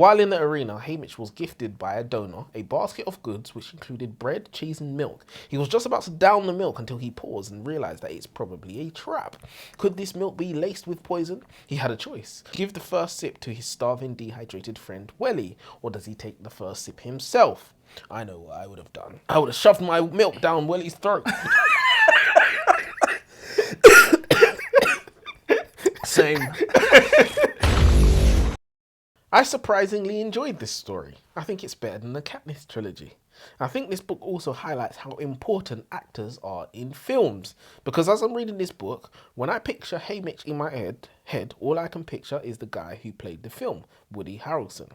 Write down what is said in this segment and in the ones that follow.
While in the arena, Haymitch was gifted by a donor a basket of goods which included bread, cheese and milk. He was just about to down the milk until he paused and realised that it's probably a trap. Could this milk be laced with poison? He had a choice. Give the first sip to his starving, dehydrated friend Welly, or does he take the first sip himself? I know what I would have done. I would have shoved my milk down Welly's throat. Same. I surprisingly enjoyed this story. I think it's better than the Katniss trilogy. I think this book also highlights how important actors are in films. Because as I'm reading this book, when I picture Haymitch in my head, all I can picture is the guy who played the film, Woody Harrelson.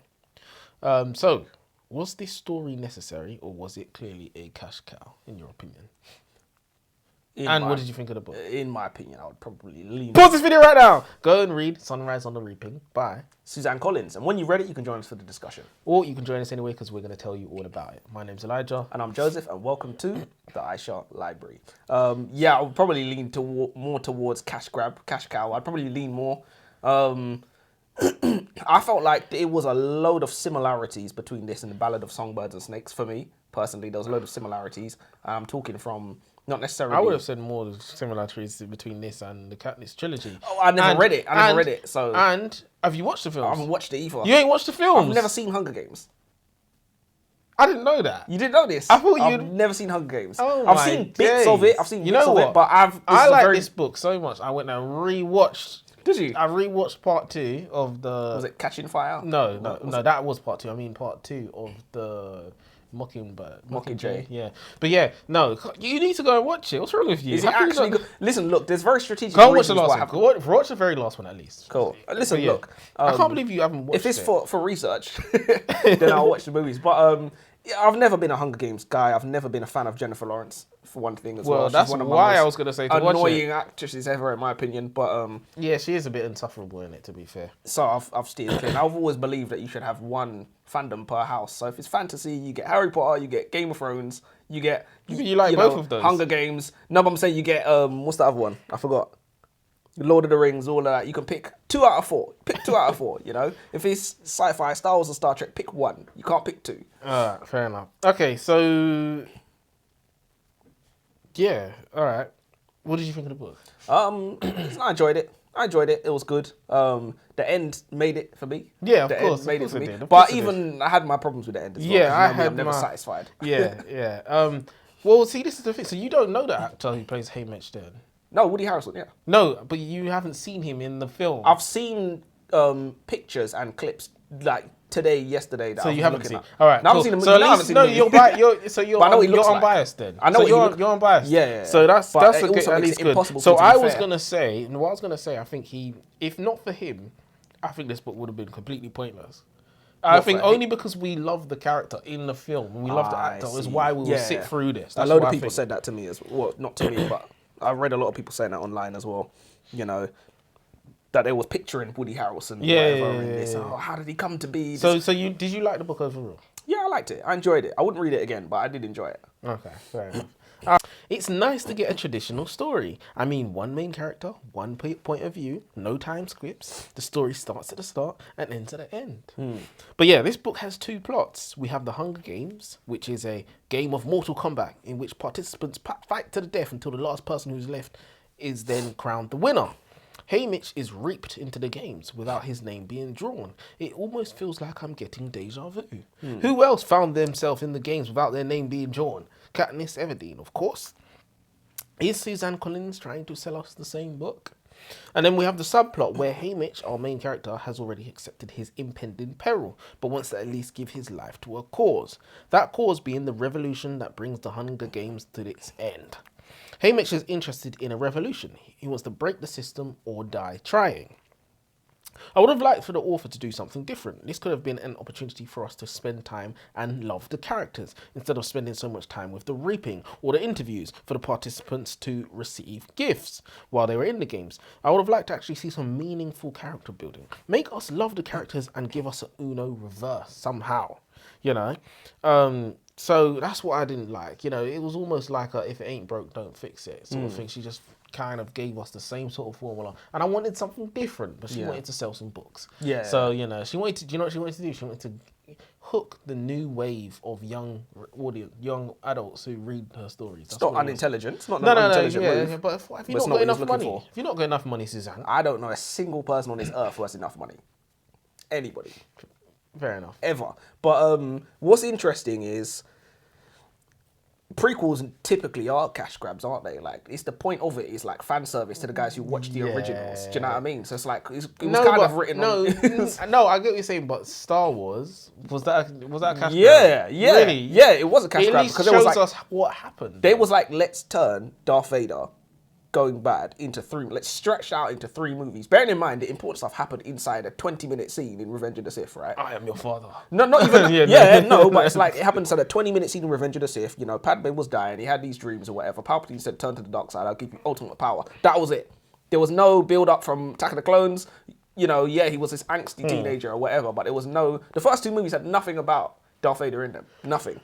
So, was this story necessary or was it clearly a cash cow, in your opinion? What did you think of the book? In my opinion, I would probably lean... Pause this video right now! Go and read Sunrise on the Reaping by Suzanne Collins. And when you've read it, you can join us for the discussion. Or you can join us anyway because we're going to tell you all about it. My name's Elijah. And I'm Joseph, and welcome to the Aisha Library. Yeah, I would probably lean more towards cash cow. I'd probably lean more. I felt like it was a load of similarities between this and the Ballad of Songbirds and Snakes for me. Personally, there was a load of similarities. I'm talking from... Not necessarily. I would have said more similarities between this and the Katniss trilogy. Oh, I never read it. I never read it. So. And have you watched the films? I haven't watched it either. You ain't watched the films? I've never seen Hunger Games. I didn't know that. You didn't know this? I thought I've never seen Hunger Games. Oh I've seen bits of it. I've seen bits of it, but I like this book so much. I went and rewatched. Did you? I rewatched part 2 of the. Was it Catching Fire? No, that was part 2. I mean part 2 of the Mockingjay. Yeah, but yeah, no, you need to go and watch it. What's wrong with you? Is it actually good? Listen, look, there's very strategic. Go watch the last one. Watch the very last one at least. Cool. Listen, look, I can't believe you haven't watched it. If it's for research, then I'll watch the movies. But yeah, I've never been a Hunger Games guy. I've never been a fan of Jennifer Lawrence, for one thing as well. Well, that's one of why I was going to say to watch it. Annoying actresses ever, in my opinion. But yeah, she is a bit insufferable in it, to be fair. So I've steered clear. I've always believed that you should have one fandom per house. So if it's fantasy, you get Harry Potter, you get Game of Thrones, you get you like both of those. Hunger Games. No, but I'm saying you get what's the other one? I forgot. Lord of the Rings, all of that. You can pick 2 out of 4. Pick 2 out of 4, you know? If it's sci-fi, Star Wars or Star Trek, pick 1. You can't pick 2. Alright, fair enough. Okay, so... Yeah, alright. What did you think of the book? I enjoyed it. It was good. The end made it for me. Yeah, of course. Made it for me. But even I had my problems with the end as well. Yeah, I'm never satisfied. Yeah. Well, see, this is the thing. So you don't know the actor who plays Haymitch then? No, Woody Harrelson, yeah. No, but you haven't seen him in the film. I've seen pictures and clips like today, yesterday. That so you haven't seen. At. All right, no, cool. I haven't seen So the movie. no, you're unbiased then. I know you're unbiased. Yeah. So that's at least good. So I was gonna say, I think if not for him, I think this book would have been completely pointless. I think only because we love the character in the film and we love the actor is why we will sit through this. A load of people said that to me as well. Not to me, but I read a lot of people saying that online as well. You know, that they was picturing Woody Harrelson. Oh, how did he come to be? So did you like the book overall? Yeah, I liked it. I enjoyed it. I wouldn't read it again, but I did enjoy it. Okay, fair enough. It's nice to get a traditional story. I mean, one main character, one point of view, no time skips. The story starts at the start and ends at the end. But yeah, this book has 2 plots. We have the Hunger Games, which is a game of Mortal Kombat in which participants fight to the death until the last person who's left is then crowned the winner. Haymitch is reaped into the games without his name being drawn. It almost feels like I'm getting deja vu. Who else found themselves in the games without their name being drawn? Katniss Everdeen, of course. Is Suzanne Collins trying to sell us the same book? And then we have the subplot where Haymitch, our main character, has already accepted his impending peril, but wants to at least give his life to a cause. That cause being the revolution that brings the Hunger Games to its end. Haymitch is interested in a revolution. He wants to break the system or die trying. I would have liked for the author to do something different. This could have been an opportunity for us to spend time and love the characters, instead of spending so much time with the reaping or the interviews for the participants to receive gifts while they were in the games. I would have liked to actually see some meaningful character building. Make us love the characters and give us an Uno reverse somehow, you know? So that's what I didn't like. You know, it was almost like a if it ain't broke, don't fix it sort of thing. She just kind of gave us the same sort of formula, and I wanted something different, but she Yeah. wanted to sell some books. Yeah. So she wanted to. Do you know what she wanted to do? She wanted to hook the new wave of young adults who read her stories. It's not unintelligent. It's not No, an no, unintelligent yeah, move. yeah, but have you But it's not got what he was enough looking money? for. If you've not got enough money, Suzanne, I don't know a single person on this earth who has enough money. Anybody. fair enough. Ever. But what's interesting is prequels typically are cash grabs, aren't they? Like, it's the point of it is like fan service to the guys who watch the originals. Do you know what I mean? So it's like it was kind of written on. No, I get what you're saying, but Star Wars was that a cash grab? Yeah, Really? yeah. It was a cash It at grab least because it was shows like us what happened. they was like, let's turn Darth Vader going bad into three. Let's stretch out into 3 movies. Bearing in mind the important stuff happened inside a 20-minute scene in Revenge of the Sith, right? I am your father. No, not even. Yeah, no, but it's like it happened inside a 20-minute scene in Revenge of the Sith. You know, Padme was dying. He had these dreams or whatever. Palpatine said, "Turn to the dark side. I'll give you ultimate power." That was it. There was no build up from Attack of the Clones. You know, yeah, he was this angsty teenager or whatever, but there was no. The first 2 movies had nothing about Darth Vader in them. Nothing.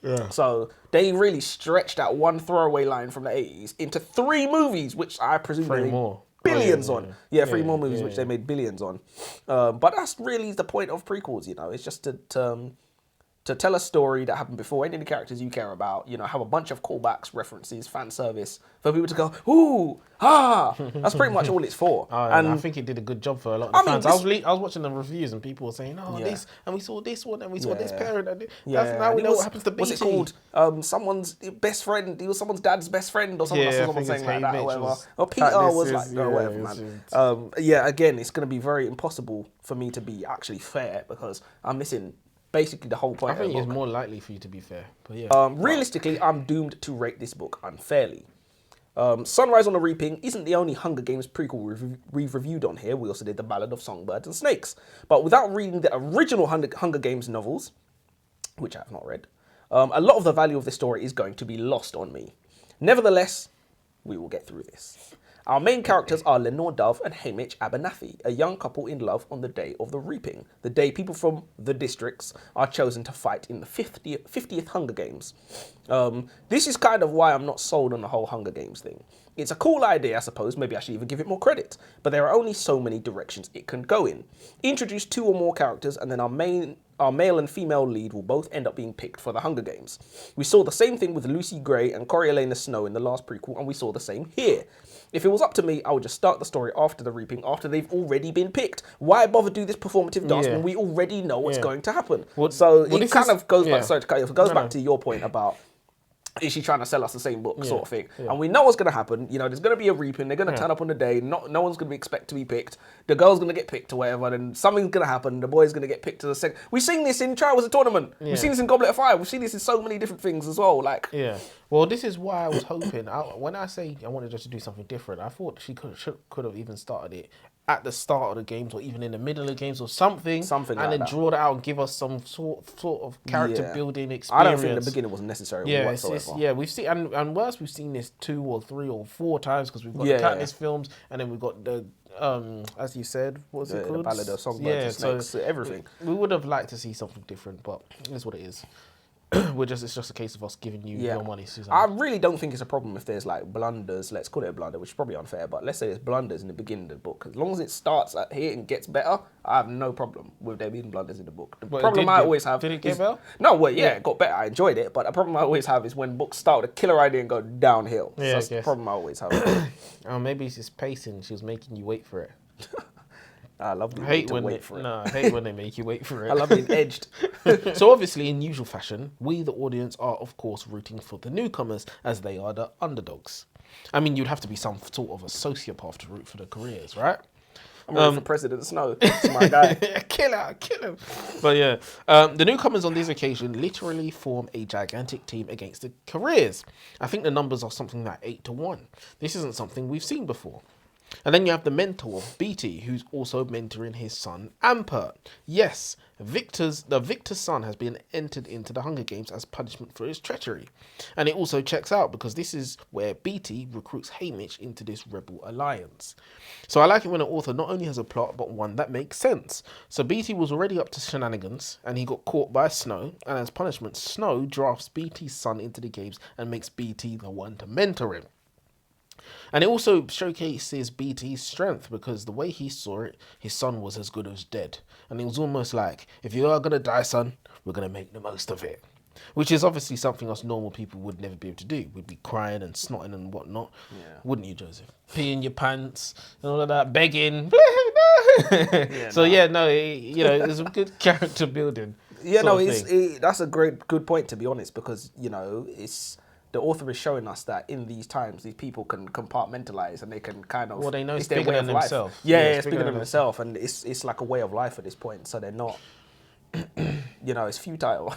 Yeah. So they really stretched that one throwaway line from the 80s into 3 movies, which I presume they made more. billions Oh, yeah, on. yeah. Yeah, 3 more movies, which they made billions on. But that's really the point of prequels, you know. It's just to tell a story that happened before any of the characters you care about, you know, have a bunch of callbacks, references, fan service, for people to go, ooh, ah. That's pretty much all it's for. And I think it did a good job for a lot of the fans. I was watching the reviews and people were saying, this, and we saw this one, and we saw this parent, and that's now we know what happens to BT. What's it called? Someone's best friend. He was someone's dad's best friend, or something. Someone saying like that, or whatever. Or Peter was like, or whatever, man. Again, it's going to be very impossible for me to be actually fair because I'm missing basically the whole point. I think it's more likely for you to be fair, but yeah. Realistically, I'm doomed to rate this book unfairly. Sunrise on the Reaping isn't the only Hunger Games prequel we've reviewed on here. We also did The Ballad of Songbirds and Snakes. But without reading the original Hunger Games novels, which I have not read, a lot of the value of this story is going to be lost on me. Nevertheless, we will get through this. Our main characters are Lenore Dove and Haymitch Abernathy, a young couple in love on the day of the reaping, the day people from the districts are chosen to fight in the 50th Hunger Games. This is kind of why I'm not sold on the whole Hunger Games thing. It's a cool idea, I suppose. Maybe I should even give it more credit. But there are only so many directions it can go in. Introduce 2 or more characters, and then our male and female lead will both end up being picked for the Hunger Games. We saw the same thing with Lucy Gray and Coriolanus Snow in the last prequel, and we saw the same here. If it was up to me, I would just start the story after the reaping, after they've already been picked. Why bother do this performative dance when we already know what's going to happen? It kind of goes back. Sorry to cut you off. It goes back to your point about, is she trying to sell us the same book sort of thing? And we know what's going to happen. You know, there's going to be a reaping. They're going to turn up on the day. No one's going to expect to be picked. The girl's going to get picked or whatever. Then something's going to happen. The boy's going to get picked to the second. We've seen this in Trials of Tournament. We've seen this in Goblet of Fire. We've seen this in so many different things as well. Like, Well, this is why I was hoping. When I say I wanted her to do something different, I thought she could have even started it at the start of the games or even in the middle of the games or something and like then draw it out and give us some sort of character building experience. I don't think the beginning was necessary whatsoever. We've seen and worse, we've seen this 2 or 3 or 4 times because we've got the Katniss films and then we've got the as you said, what's it called? The Ballad of Songbirds and Snakes, everything. We would have liked to see something different, but it is what it is. It's just a case of us giving you your money, Suzanne. I really don't think it's a problem if there's like blunders, let's call it a blunder, which is probably unfair, but let's say there's blunders in the beginning of the book. As long as it starts at here and gets better, I have no problem with there being blunders in the book. The problem I always have... Did it get better? No, it got better. I enjoyed it, but the problem I always have is when books start with a killer idea and go downhill. So that's the problem I always have. Maybe it's just pacing. She was making you wait for it. I love being wait for it. No, I hate when they make you wait for it. I love being edged. So obviously, in usual fashion, we, the audience, are of course rooting for the newcomers as they are the underdogs. I mean, you'd have to be some sort of a sociopath to root for the careers, right? I'm rooting for President Snow. That's my guy. Kill him. But yeah, the newcomers on this occasion literally form a gigantic team against the careers. I think the numbers are something like 8-1. This isn't something we've seen before. And then you have the mentor, BT, who's also mentoring his son, Amper. Yes, Victor's son has been entered into the Hunger Games as punishment for his treachery. And it also checks out because this is where BT recruits Haymitch into this rebel alliance. So I like it when an author not only has a plot, but one that makes sense. So BT was already up to shenanigans, and he got caught by Snow, and as punishment, Snow drafts BT's son into the games and makes BT the one to mentor him. And it also showcases BT's strength because the way he saw it, his son was as good as dead. And it was almost like, if you are going to die, son, we're going to make the most of it. Which is obviously something us normal people would never be able to do. We'd be crying and snotting and whatnot. Yeah. Wouldn't you, Joseph? Peeing your pants and all of that, begging. It's a good character building. Yeah, no, that's a good point, to be honest, because, it's... The author is showing us that in these times, these people can compartmentalize and they can kind of... Well, they know it's their way of life. Themselves. Yeah, it's bigger than themselves. And it's like a way of life at this point. So they're not... it's futile.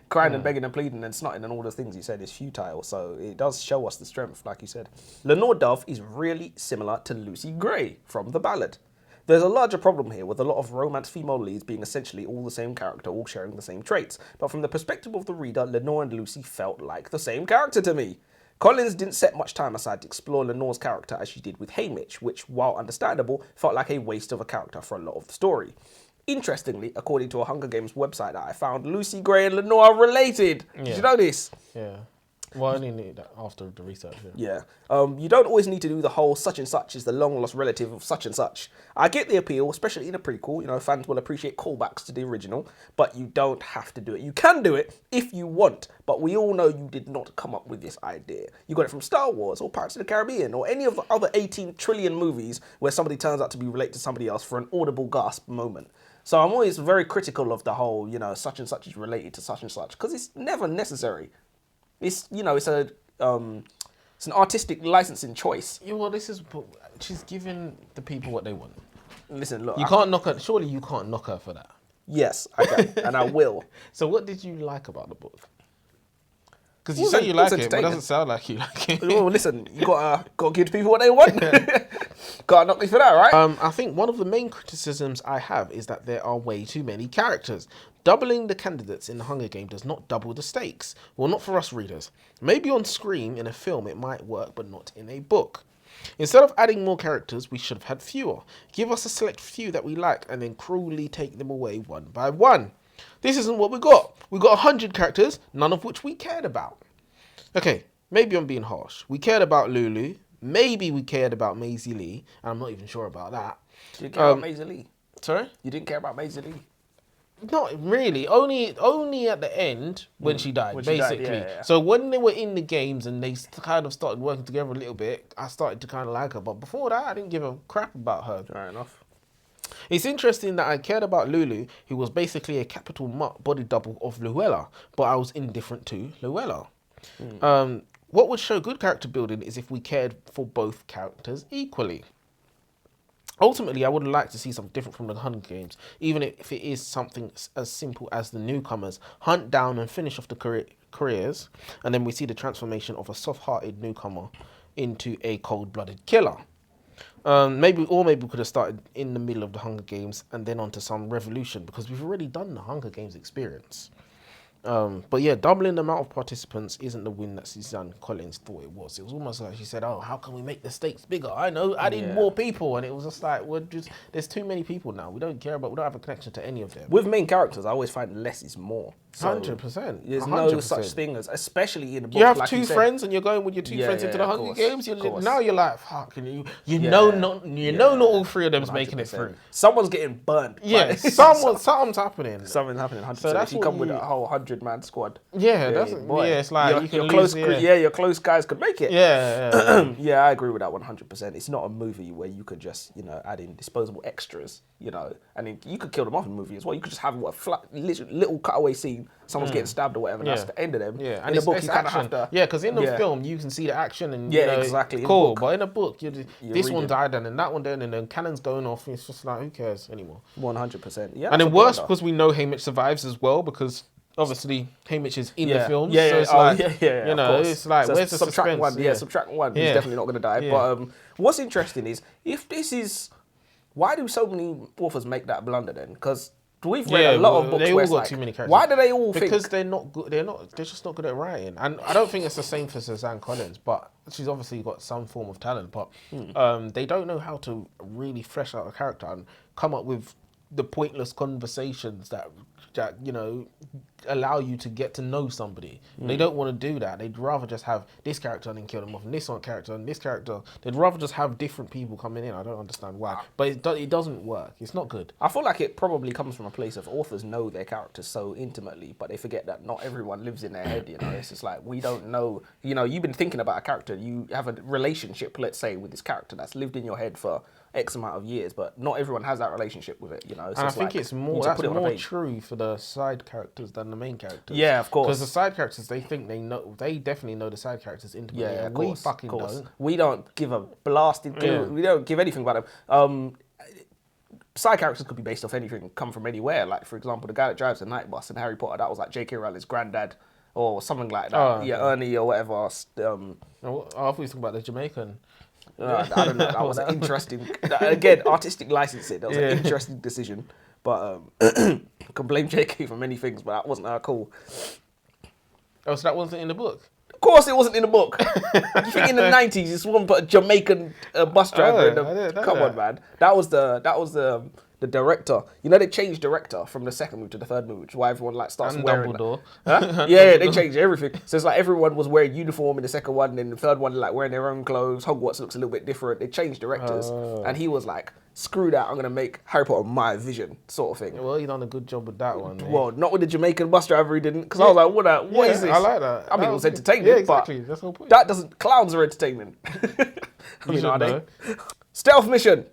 Crying and begging and pleading and snotting and all those things you said is futile. So it does show us the strength, like you said. Lenore Dove is really similar to Lucy Gray from The Ballad. There's a larger problem here with a lot of romance female leads being essentially all the same character, all sharing the same traits. But from the perspective of the reader, Lenore and Lucy felt like the same character to me. Collins didn't set much time aside to explore Lenore's character as she did with Haymitch, which, while understandable, felt like a waste of a character for a lot of the story. Interestingly, according to a Hunger Games website that I found, Lucy Gray and Lenore are related. Yeah. Did you know this? Yeah. Well, I only need that after the research. Yeah. You don't always need to do the whole such and such is the long lost relative of such and such. I get the appeal, especially in a prequel. Fans will appreciate callbacks to the original, but you don't have to do it. You can do it if you want, but we all know you did not come up with this idea. You got it from Star Wars or Pirates of the Caribbean or any of the other 18 trillion movies where somebody turns out to be related to somebody else for an audible gasp moment. So I'm always very critical of the whole, such and such is related to such and such, because it's never necessary. It's an artistic licensing choice. Yeah, well, she's giving the people what they want. Listen, look, surely you can't knock her for that. Yes, I can, and I will. So what did you like about the book? Because you say you like it, but it doesn't sound like you like it. Well, listen, you gotta give the people what they want. Gotta knock me for that, right? I think one of the main criticisms I have is that there are way too many characters. Doubling the candidates in the Hunger Game does not double the stakes. Well, not for us readers. Maybe on screen in a film it might work, but not in a book. Instead of adding more characters, we should have had fewer. Give us a select few that we like and then cruelly take them away one by one. This isn't what we got. We got 100 characters, none of which we cared about. Okay, maybe I'm being harsh. We cared about Lulu. Maybe we cared about Maisie Lee. And I'm not even sure about that. Did you care about Maisie Lee? Sorry? You didn't care about Maisie Lee? Not really. Only at the end when she died, basically. Yeah. So when they were in the games and they kind of started working together a little bit, I started to kind of like her. But before that, I didn't give a crap about her. Fair enough. It's interesting that I cared about Lulu, who was basically a capital body double of Luella, but I was indifferent to Luella. What would show good character building is if we cared for both characters equally. Ultimately, I would like to see something different from the Hunger Games, even if it is something as simple as the newcomers hunt down and finish off the careers, and then we see the transformation of a soft-hearted newcomer into a cold-blooded killer. Maybe we could have started in the middle of the Hunger Games and then onto some revolution, because we've already done the Hunger Games experience. But yeah, doubling the amount of participants isn't the win that Suzanne Collins thought it was. It was almost like she said, "Oh, how can we make the stakes bigger? I know, I need more people," and it was just like, there's too many people now. We don't have a connection to any of them. With main characters, I always find less is more. 100%. There's 100%. No such thing as, especially in a book. You have like two friends, and you're going with your two friends into the Hunger Games. Now you're like, fuck, not all three of them's 100%. Making it through. Someone's getting burnt. Yeah, something's happening. Something's happening. 100%. So that's if you come with a whole 100-man squad. Yeah, it's like your close guys could make it. Yeah. Yeah, I agree with that 100%. It's not a movie where you could just add in disposable extras. And then you could kill them off in a movie as well. You could just have a flat, little cutaway scene. Someone's getting stabbed or whatever. And that's the end of them. Yeah, and in the book you kind of have to. Yeah, because in the film you can see the action and exactly. Cool, but in a book, this one died and then that one died and then cannon's going off. It's just like, who cares anymore? 100%. Yeah. And then worse because we know Haymitch survives as well, because obviously Haymitch is in the film. So it's it's like, so where's the subtract suspense? one? Subtract one. He's definitely not going to die. Yeah. But what's interesting is if this is. Why do so many authors make that blunder then? Because we've read a lot of books where it's like, too many characters. Why do they all think? Because they're not good. They're just not good at writing. And I don't think it's the same for Suzanne Collins, but she's obviously got some form of talent. But they don't know how to really flesh out a character and come up with the pointless conversations that that, allow you to get to know somebody. They don't want to do that. They'd rather just have this character and then kill them off, and this one character and this character. They'd rather just have different people coming in. I don't understand why, but it doesn't work. It's not good. I feel like it probably comes from a place of authors know their characters so intimately, but they forget that not everyone lives in their head, It's just like, we don't know, you've been thinking about a character, you have a relationship, let's say, with this character that's lived in your head for X amount of years, but not everyone has that relationship with it, It's and I think it's more, that's more true for the side characters than the main characters. Yeah, of course. Because the side characters, they definitely know the side characters intimately. Yeah, and we fucking don't. We don't give a blasting clue. We don't give anything about them. Side characters could be based off anything, come from anywhere. Like, for example, the guy that drives the night bus in Harry Potter, that was like J.K. Rowling's granddad or something like that. Oh, okay. Ernie or whatever. I thought you were talking about the Jamaican. I don't know. That was an interesting, again, artistic licensing. That was an interesting decision. But I can blame JK for many things, but that wasn't cool. Oh, so that wasn't in the book? Of course it wasn't in the book. You think in the 90s, this one put a Jamaican bus driver in the... Come on, man. That was the director. They changed director from the second movie to the third movie, which is why everyone starts and wearing... Dumbledore. Huh? Yeah, they changed everything. So it's like everyone was wearing uniform in the second one, and then the third one wearing their own clothes. Hogwarts looks a little bit different. They changed directors. And he was like, screw that, I'm going to make Harry Potter my vision, sort of thing. Well, he done a good job with that one. Well, not with the Jamaican bus driver, he didn't, because I was like, what is this? I like that. I mean, it was entertainment, yeah, exactly. That's the whole point. That doesn't... Clowns are entertainment. I mean, are they? Stealth mission.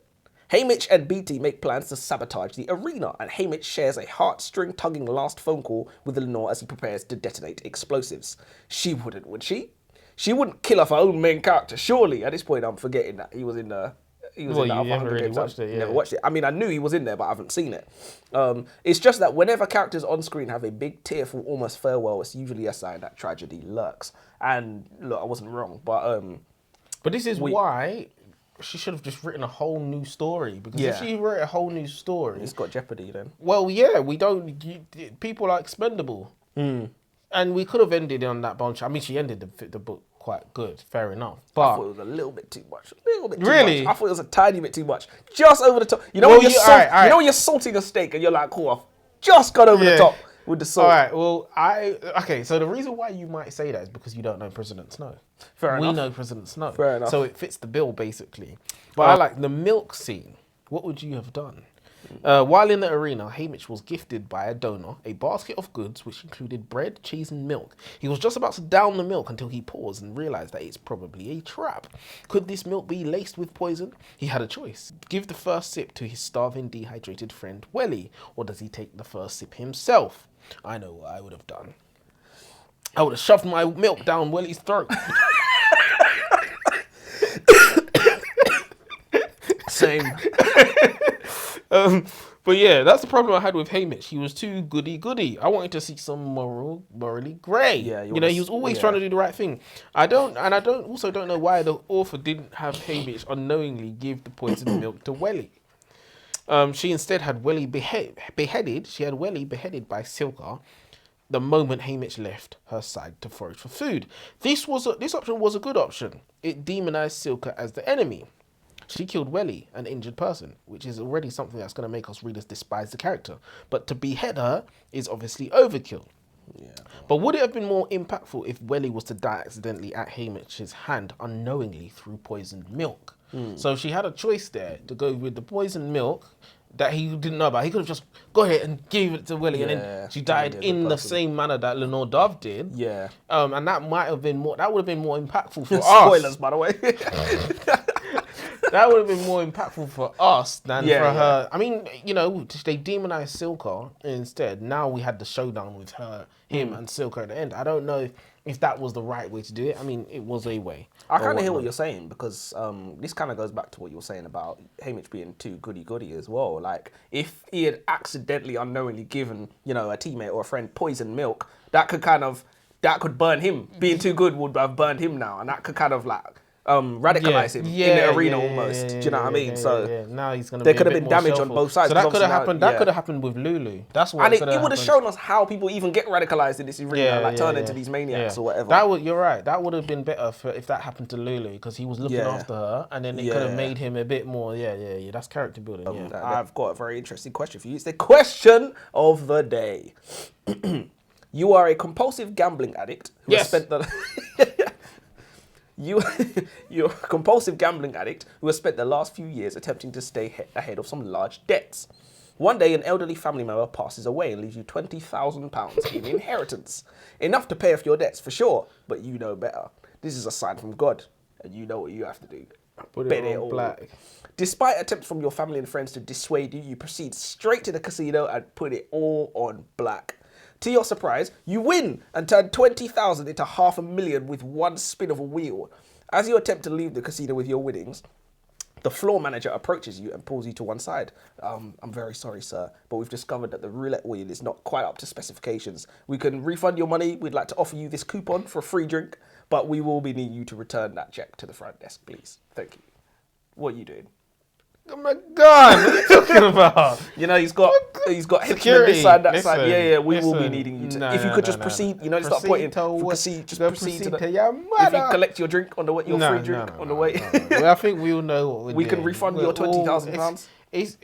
Haymitch and Beatty make plans to sabotage the arena, and Haymitch shares a heartstring-tugging last phone call with Lenore as he prepares to detonate explosives. She wouldn't, would she? She wouldn't kill off her own main character, surely. At this point, I'm forgetting that he was in the... You haven't really watched it, yeah. Never watched it. I mean, I knew he was in there, but I haven't seen it. It's just that whenever characters on screen have a big, tearful, almost farewell, it's usually a sign that tragedy lurks. And look, I wasn't wrong, but this is why she should have just written a whole new story. Because if she wrote a whole new story, it's got jeopardy then. Well, yeah, we don't. People are expendable, and we could have ended on that bunch. I mean, she ended the book quite good, fair enough. But I thought it was a little bit too much. Really? I thought it was a tiny bit too much. Just over the top. You know, when you're salting a steak and you're like, cool, I've just got over the top with the salt. All right, well, okay, so the reason why you might say that is because you don't know President Snow. Fair enough. We know President Snow. Fair enough. So it fits the bill, basically. But I like the milk scene. What would you have done? While in the arena, Haymitch was gifted by a donor a basket of goods which included bread, cheese and milk. He was just about to down the milk until he paused and realised that it's probably a trap. Could this milk be laced with poison? He had a choice. Give the first sip to his starving, dehydrated friend Welly, or does he take the first sip himself? I know what I would have done. I would have shoved my milk down Welly's throat. Same. But yeah, that's the problem I had with Haymitch. He was too goody-goody. I wanted to see some morally grey. Yeah, he was always trying to do the right thing. I don't know why the author didn't have Haymitch unknowingly give the poisoned milk to Welly. She instead had Welly beheaded. She had Welly beheaded by Silka the moment Haymitch left her side to forage for food. This option was a good option. It demonized Silka as the enemy. She killed Welly, an injured person, which is already something that's going to make us readers despise the character. But to behead her is obviously overkill. Yeah. But would it have been more impactful if Welly was to die accidentally at Haymitch's hand unknowingly through poisoned milk? So she had a choice there to go with the poisoned milk that he didn't know about. He could have just go ahead and gave it to Welly, and then she died in the same manner that Lenore Dove did. Yeah. And that might have been more. That would have been more impactful for us. Spoilers, by the way. That would have been more impactful for us than for her. I mean, they demonized Silka instead. Now we had the showdown with him and Silka at the end. I don't know if that was the right way to do it. I mean, it was a way. I kind of hear what you're saying, because this kind of goes back to what you were saying about Haymitch being too goody-goody as well. Like, if he had accidentally, unknowingly given, a teammate or a friend poisoned milk, that could burn him. Being too good would have burned him now, and that could kind of radicalize him in the arena almost. Do you know what I mean? So now he's gonna. there be could a have bit been more damage on shelful. both sides. So that 'cause could have obviously happened. now- That could have happened with Lulu. That's what. And could it have would have happened. shown us how people even get radicalized in this arena, turn into these maniacs or whatever. That would. You're right. That would have been better if that happened to Lulu because he was looking after her, and then it could have made him a bit more. Yeah. That's character building. I've got a very interesting question for you. It's the question of the day. You are a compulsive gambling addict who has spent the you're a compulsive gambling addict who has spent the last few years attempting to stay ahead of some large debts. One day, an elderly family member passes away and leaves you £20,000 in inheritance. Enough to pay off your debts for sure, but you know better. This is a sign from God, and you know what you have to do. Put Bet it all. on black. Despite attempts from your family and friends to dissuade you, you proceed straight to the casino and put it all on black. To your surprise, you win and turn 20,000 into $500,000 with one spin of a wheel. As you attempt to leave the casino with your winnings, the floor manager approaches you and pulls you to one side. I'm very sorry, sir, but we've discovered that the roulette wheel is not quite up to specifications. We can refund your money. We'd like to offer you this coupon for a free drink, but we will be needing you to return that check to the front desk, please. Thank you. What are you doing? Oh my God! What are you talking about? You know, he's got Security. this side, that side. Listen, Yeah. We will be needing you to. No, if you no, could no, just no, proceed, no. you know, start Proceed pointing. to Proceed to to your If you mother. collect your drink on your free drink on the way. Well, I think we all know what we're We doing. can refund your £20,000.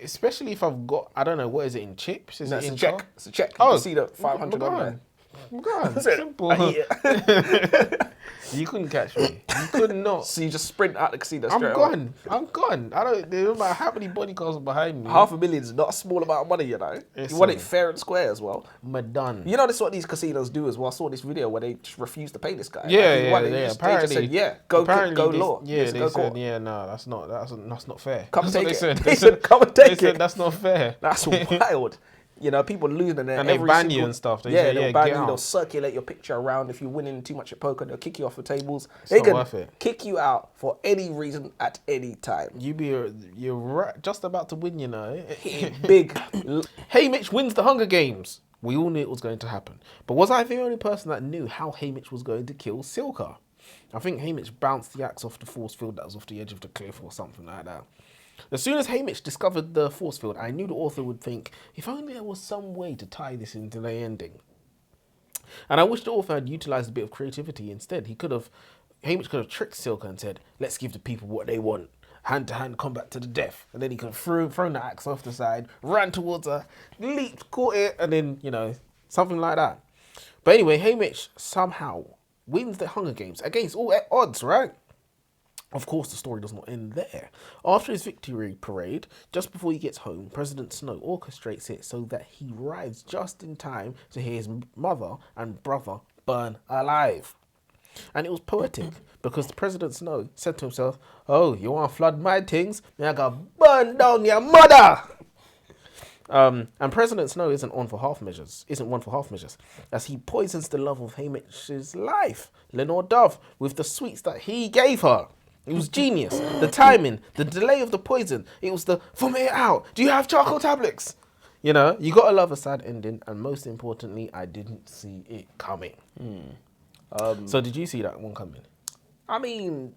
Especially if I've got, I don't know, what is it in chips? Is No, it it's in a check. car? It's a check. You Oh, can see the 500 on there. I'm gone. Said, Simple. I eat it. You couldn't catch me. You could not. So you just sprint out the casino I'm straight away. gone. I'm gone. It doesn't matter how many bodyguards are behind me. £500,000 is not a small amount of money, you know. It's You want it fair and square as well. I'm done. You know, that's what these casinos do as well. I saw this video where they just refused to pay this guy. Yeah, Like, he won it. yeah. They Apparently, just said, go law. Yeah, Yes, they go said, court. yeah, no, that's not fair. Come That's take what it. They They said, said, come and take they said it. that's not fair. That's wild. You know, people losing their And they ban you and stuff. They say, they'll ban get you. out. They'll circulate your picture around if you're winning too much at poker. They'll kick you off the tables. It's They not can worth it. kick you out for any reason at any time. You're right, just about to win, you know. Big. Haymitch wins the Hunger Games. We all knew it was going to happen. But was I the only person that knew how Haymitch was going to kill Silka? I think Haymitch bounced the axe off the force field that was off the edge of the cliff or something like that. As soon as Haymitch discovered the force field, I knew the author would think, if only there was some way to tie this into the ending. And I wish the author had utilised a bit of creativity instead. Haymitch could have tricked Silka and said, let's give the people what they want. Hand-to-hand combat to the death. And then he could have thrown the axe off the side, ran towards her, leaped, caught it, and then, you know, something like that. But anyway, Haymitch somehow wins the Hunger Games against all odds, right? Of course, the story does not end there. After his victory parade, just before he gets home, President Snow orchestrates it so that he arrives just in time to hear his mother and brother burn alive. And it was poetic because the President Snow said to himself, oh, you want to flood my things? Then I gotta burn down your mother! And President Snow isn't one for half measures, as he poisons the love of Haymitch's life, Lenore Dove, with the sweets that he gave her. It was genius. The timing, the delay of the poison. It was the vomit it out. Do you have charcoal tablets? You know, you gotta love a sad ending, and most importantly, I didn't see it coming. So did you see that one coming? I mean,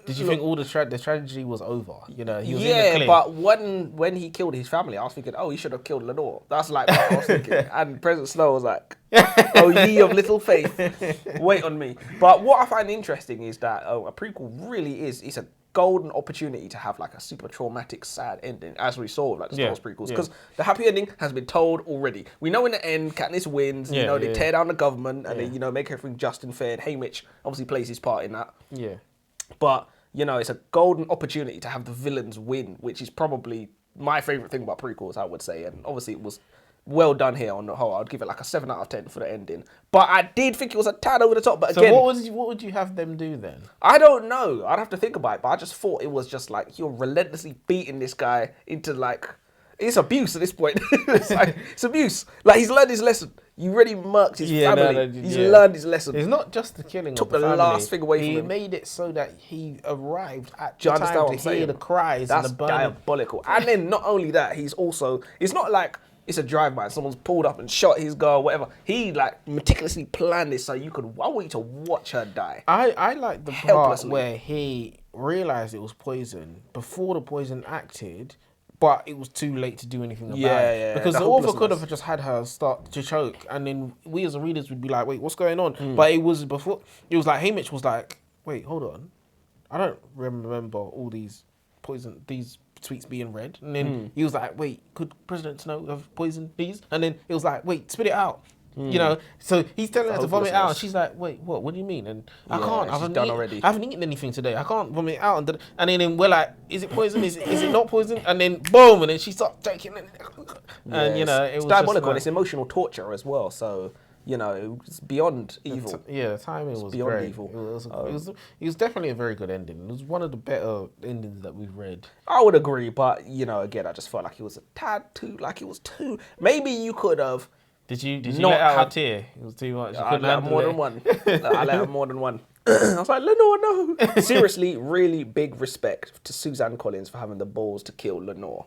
did you think all the tragedy was over? You know, he was in the yeah, clear. but when he killed his family, I was thinking, oh, he should have killed Lenore. That's like what I was thinking. And President Snow was like, oh, ye of little faith, wait on me. But what I find interesting is that a prequel really it's a golden opportunity to have like a super traumatic, sad ending, as we saw with like the Star Wars prequels. Because the happy ending has been told already. We know in the end, Katniss wins. You know, they tear down the government and they, you know, make everything just and fair. And Haymitch obviously plays his part in that. Yeah. But, you know, it's a golden opportunity to have the villains win, which is probably my favourite thing about prequels, I would say. And obviously it was well done here on the whole. I'd give it like a 7 out of 10 for the ending. But I did think it was a tad over the top. But again... So what would you have them do then? I don't know. I'd have to think about it. But I just thought it was just like, you're relentlessly beating this guy into like... It's abuse at this point. It's abuse. Like, he's learned his lesson. You really murked his family. He's learned his lesson. It's not just the killing Took of the family. last thing away from him. He made it so that he arrived at Do you the time to hear the cries That's and the burning. diabolical. And then not only that, he's also... It's not like it's a drive-by. Someone's pulled up and shot his girl, whatever. He like meticulously planned this so I want you to watch her die. I like the part Helplessly. where he realized it was poison before the poison acted, but it was too late to do anything about it. Because the author could have just had her start to choke, and then we as the readers would be like, "Wait, what's going on?" But it was before. It was like Haymitch was like, "Wait, hold on, I don't remember all these tweets being read." And then he was like, "Wait, could President Snow have poisoned these?" And then it was like, "Wait, spit it out." You know, so he's telling her to vomit out, and she's like, "Wait, what? What do you mean?" And I can't. I haven't eaten anything today. I can't vomit it out. And then we're like, "Is it poison? Is it not poison?" And then boom, and then she starts taking it. And you know, it was diabolical. And it's emotional torture as well. So you know, it's beyond evil. The timing was beyond great. evil. It was definitely a very good ending. It was one of the better endings that we've read. I would agree, but you know, again, I just felt like it was a tad too. Like it was too. Maybe you could have. Did you let out a tear? It was too much. I let out more than one. I let out more than one. I was like, Lenore, no. Seriously, really big respect to Suzanne Collins for having the balls to kill Lenore.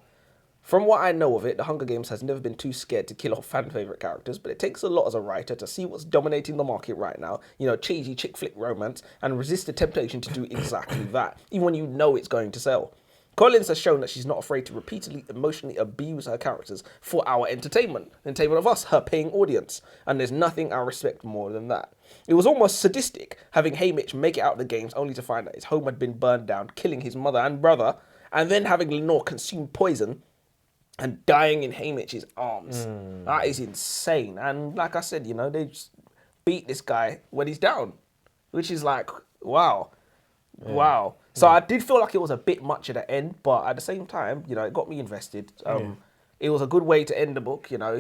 From what I know of it, The Hunger Games has never been too scared to kill off fan favourite characters, but it takes a lot as a writer to see what's dominating the market right now, you know, cheesy chick flick romance, and resist the temptation to do exactly that, even when you know it's going to sell. Collins has shown that she's not afraid to repeatedly emotionally abuse her characters for our entertainment of us, her paying audience, and there's nothing I respect more than that. It was almost sadistic having Haymitch make it out of the games only to find that his home had been burned down, killing his mother and brother, and then having Lenore consume poison and dying in Haymitch's arms. That is insane. And like I said, you know, they just beat this guy when he's down, which is like, wow. Yeah. Wow. So I did feel like it was a bit much at the end, but at the same time, you know, it got me invested. It was a good way to end the book. You know,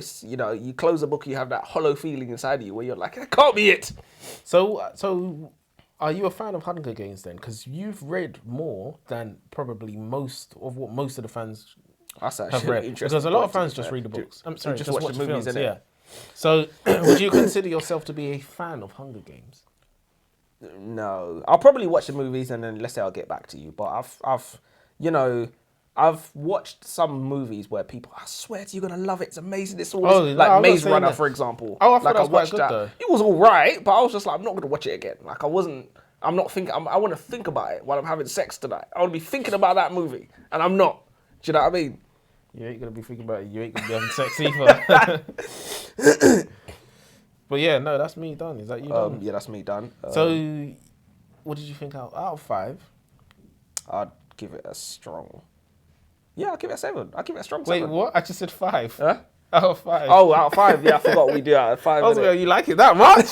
you close the book, you have that hollow feeling inside of you where you're like, that can't be it. So are you a fan of Hunger Games then? Because you've read more than probably most of the fans have read. Because a lot of fans just read the books. I'm sorry, just watch the movies, films, yeah. So would you consider yourself to be a fan of Hunger Games? No, I'll probably watch the movies and then let's say I'll get back to you. But I've watched some movies where people, I swear to you, you're gonna love it. It's amazing. It's always like Maze Runner, for example. Oh, I thought that was quite good though. It was all right, but I was just like, I'm not gonna watch it again. Like I want to think about it while I'm having sex tonight. I want to be thinking about that movie, and I'm not. Do you know what I mean? You ain't gonna be thinking about it. You ain't gonna be having sex either. But yeah, no, that's me done. Is that you done? Yeah, that's me done. So, what did you think out of 5? I'd give it a strong. Yeah, I'll give it a 7. I'll give it a strong 7. Wait, what? I just said 5. Huh? Out of 5. Oh, out of 5. Yeah, I forgot we do out of 5. Also, you like it that much?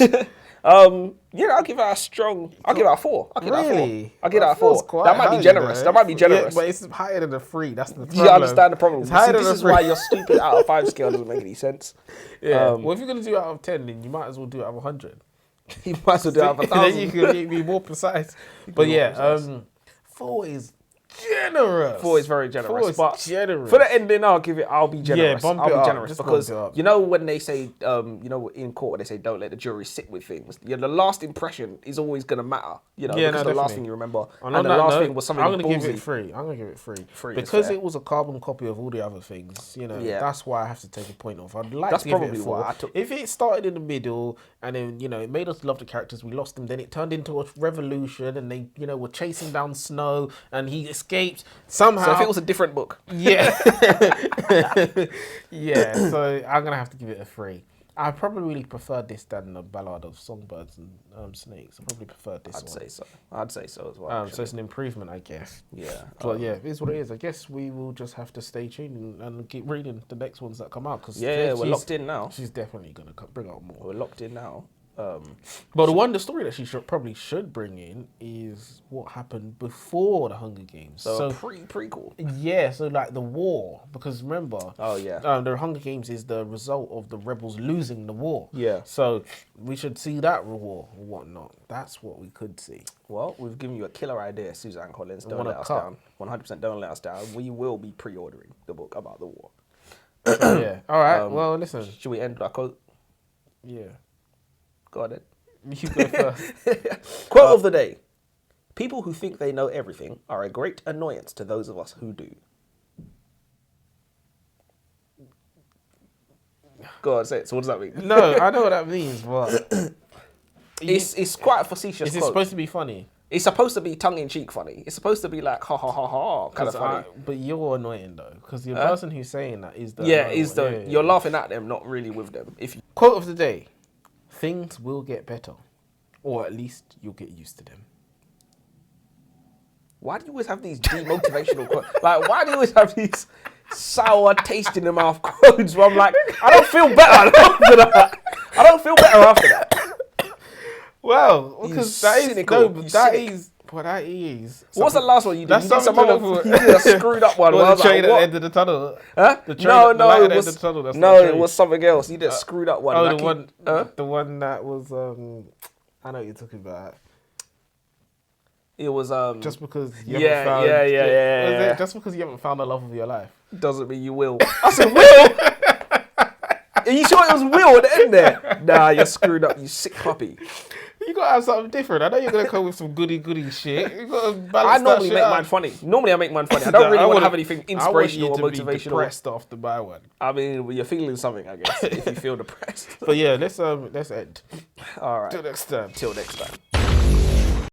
Yeah, I'll give it a strong. I'll give it a 4. I'll give it a 4. I'll give it a 4. That might be generous. That might be generous. Yeah, but it's higher than a 3. That's the problem. You understand the problem. It's higher than this is why your stupid out of 5 scale doesn't make any sense. Yeah. Well, if you're gonna do it out of 10, then you might as well do it out of 100. You might as well do it out of 1,000. Then you can be more precise. But yeah, 4 is generous. 4 is very generous. 4 is but generous. For the ending, I'll be generous. Yeah, I'll be generous because you know when they say, you know, in court when they say don't let the jury sit with things. Yeah, the last impression is always gonna matter. You know, because the last thing you remember, and the last thing was something. I'm gonna give it 3. I'm gonna give it 3 because it was a carbon copy of all the other things. You know, that's why I have to take a point off. I'd like to give it 4. If it started in the middle and then you know it made us love the characters, we lost them. Then it turned into a revolution, and they were chasing down Snow, and he escaped. Somehow, so if it was a different book, yeah, yeah. So I'm gonna have to give it a 3. I probably really prefer this than the Ballad of Songbirds and Snakes. I probably prefer this. I'd say so as well. So it's an improvement, I guess. Yeah. But yeah, it is what it is. I guess we will just have to stay tuned and keep reading the next ones that come out. Cause we're locked in now. She's definitely gonna bring out more. We're locked in now. But the story that she probably should bring in is what happened before the Hunger Games. So prequel. Yeah, so like the war, because remember, the Hunger Games is the result of the rebels losing the war. Yeah. So we should see that war or whatnot. That's what we could see. Well, we've given you a killer idea, Suzanne Collins. Don't let us down. 100% don't let us down. We will be pre-ordering the book about the war. Yeah. All right. Well, listen. Should we end with our quote? Yeah. Go on then. You go first. Quote of the day. People who think they know everything are a great annoyance to those of us who do. Go on, say it. So what does that mean? No, I know what that means, but It's quite a facetious is it quote. supposed to be funny? It's supposed to be tongue-in-cheek funny. It's supposed to be like ha ha ha ha kind of funny. But you're annoying though, because the person who's saying that is the You're laughing at them, not really with them. If you, quote of the day: things will get better, or at least you'll get used to them. why do you always have these demotivational quotes? Like, why do you always have these sour taste in the mouth quotes? Where I'm like, I don't feel better after that. I don't feel better after that. Well, because that is cynical. no, but You that cynic. is what that is. What's the last one you did? That's You did some something to other, look for. you did a screwed up one. Well, where I the was like, train at the what? end of the tunnel. Huh? The train, the light No, at the it end was of the tunnel. That's no, not a it train. was something else. You did a screwed up one. Oh, Like the one that was I know what you're talking about. it was Just because you Yeah, haven't found yeah. it just because you haven't found the love of your life. doesn't mean you will. I said will. Are you sure it was will at the end there? Nah, you're screwed up. You sick puppy. You gotta have something different. I know you're gonna come with some goody shit. You gotta I balance normally that make shit mine out. funny. Normally I make mine funny. I don't really want to have anything inspirational or I want you to be motivational. depressed after my one. I mean, well, you're feeling something, I guess, if you feel depressed. But yeah, let's end. All right. Till next time. Till next time.